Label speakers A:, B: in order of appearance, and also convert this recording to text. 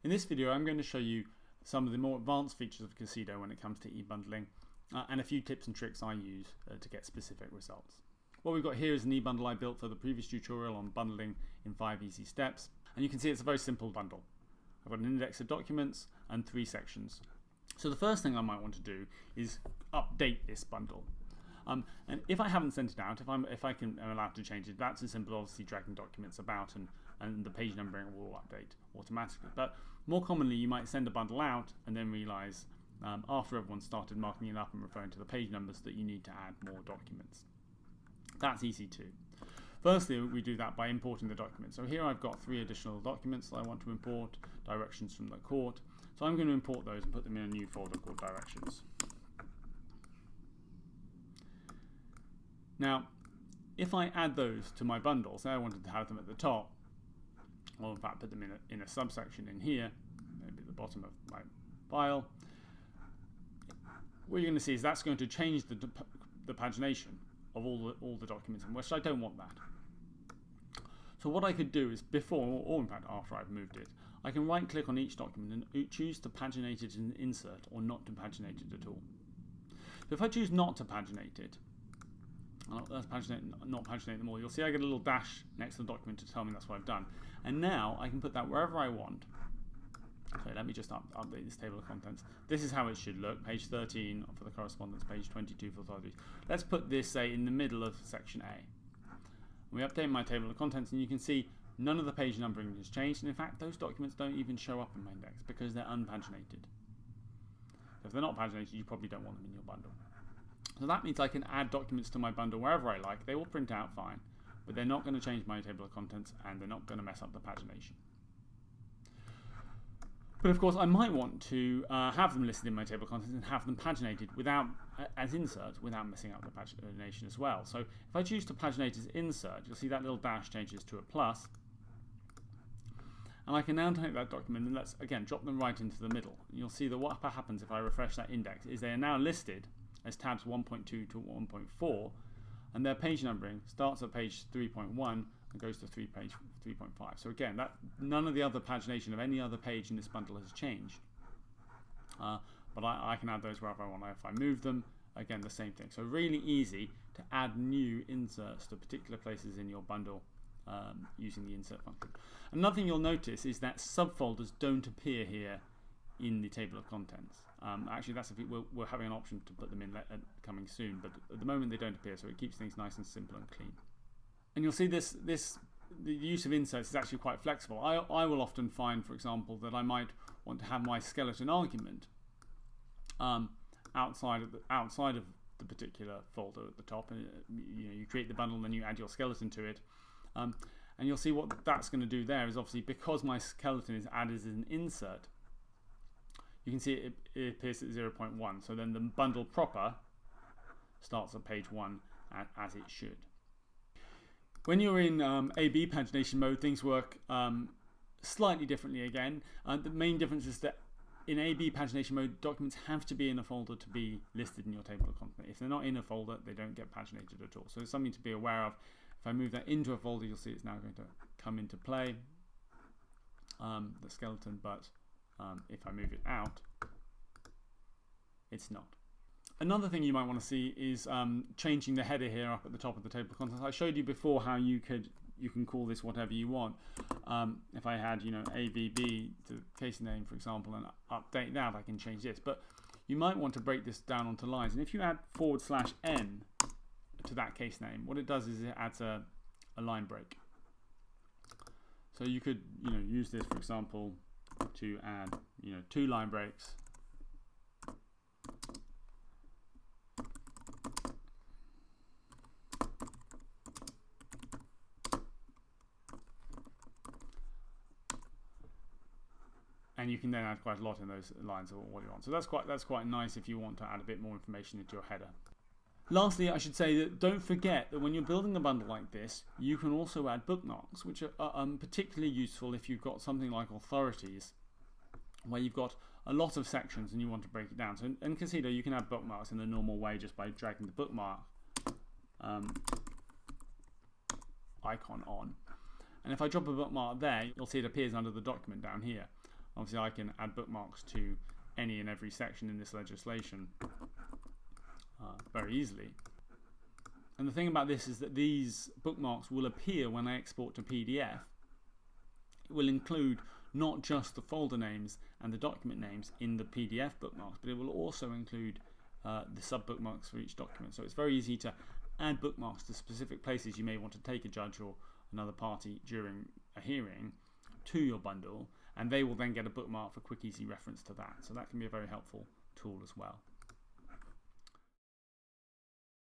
A: In this video, I'm going to show you some of the more advanced features of Casedo when it comes to e-bundling and a few tips and tricks I use to get specific results. What we've got here is an e-bundle I built for the previous tutorial on bundling in 5 easy steps, and you can see it's a very simple bundle. I've got an index of documents and 3 sections. So the first thing I might want to do is update this bundle. And if I haven't sent it out, if I'm allowed to change it, that's as simple as obviously dragging documents about and the page numbering will update automatically. But more commonly, you might send a bundle out and then realize after everyone's started marking it up and referring to the page numbers that you need to add more documents. That's easy too. Firstly, we do that by importing the document. So here I've got 3 additional documents that I want to import, directions from the court. So I'm going to import those and put them in a new folder called directions. Now, if I add those to my bundle, say I wanted to have them at the top, or in fact put them in a subsection in here, maybe at the bottom of my file, what you're going to see is that's going to change the pagination of all the documents, in which I don't want that. So what I could do is before, or in fact after I've moved it, I can right click on each document and choose to paginate it in insert or not to paginate it at all. So if I choose not to paginate it, not paginate them all, you'll see I get a little dash next to the document to tell me that's what I've done. And now I can put that wherever I want. So let me just update this table of contents. This is how it should look. Page 13 for the correspondence, page 22 for authorities. Let's put this, say, in the middle of section A. We update my table of contents and you can see none of the page numbering has changed. And in fact, those documents don't even show up in my index because they're unpaginated. So if they're not paginated, you probably don't want them in your bundle. So that means I can add documents to my bundle wherever I like. They will print out fine, but they're not going to change my table of contents and they're not going to mess up the pagination. But of course, I might want to have them listed in my table of contents and have them paginated as insert without messing up the pagination as well. So if I choose to paginate as insert, you'll see that little dash changes to a plus. And I can now take that document and let's again drop them right into the middle. And you'll see that what happens if I refresh that index is they are now listed as tabs 1.2 to 1.4, and their page numbering starts at page 3.1 and goes to page 3.5. So again, none of the other pagination of any other page in this bundle has changed. But I can add those wherever I want. If I move them, again, the same thing. So really easy to add new inserts to particular places in your bundle using the insert function. Another thing you'll notice is that subfolders don't appear here in the table of contents. Actually, we're having an option to put them in coming soon, but at the moment they don't appear, so it keeps things nice and simple and clean. And you'll see the use of inserts is actually quite flexible. I will often find, for example, that I might want to have my skeleton argument outside of the particular folder at the top, and you create the bundle and then you add your skeleton to it. And you'll see what that's going to do there is obviously because my skeleton is added as an insert, you can see it appears at 0.1. So then the bundle proper starts at page 1 as it should. When you're in A/B pagination mode, things work slightly differently again. The main difference is that in A/B pagination mode, documents have to be in a folder to be listed in your table of contents. If they're not in a folder, they don't get paginated at all. So it's something to be aware of. If I move that into a folder, you'll see it's now going to come into play, the skeleton, but if I move it out, it's not. Another thing you might want to see is changing the header here up at the top of the table of contents. I showed you before how you can call this whatever you want. If I had AVB to the case name, for example, and update that, I can change this. But you might want to break this down onto lines. And if you add /n to that case name, what it does is it adds a line break. So you could use this, for example, to add 2 line breaks. And you can then add quite a lot in those lines of what you want. So that's quite nice if you want to add a bit more information into your header. Lastly, I should say that don't forget that when you're building a bundle like this, you can also add bookmarks, which are particularly useful if you've got something like authorities, where you've got a lot of sections and you want to break it down. So in Casedo, you can add bookmarks in the normal way just by dragging the bookmark icon on. And if I drop a bookmark there, you'll see it appears under the document down here. Obviously I can add bookmarks to any and every section in this legislation very easily. And the thing about this is that these bookmarks will appear when I export to PDF. It will include not just the folder names and the document names in the PDF bookmarks, but it will also include the sub bookmarks for each document. So it's very easy to add bookmarks to specific places you may want to take a judge or another party during a hearing to your bundle, and they will then get a bookmark for quick easy reference to that. So that can be a very helpful tool as well.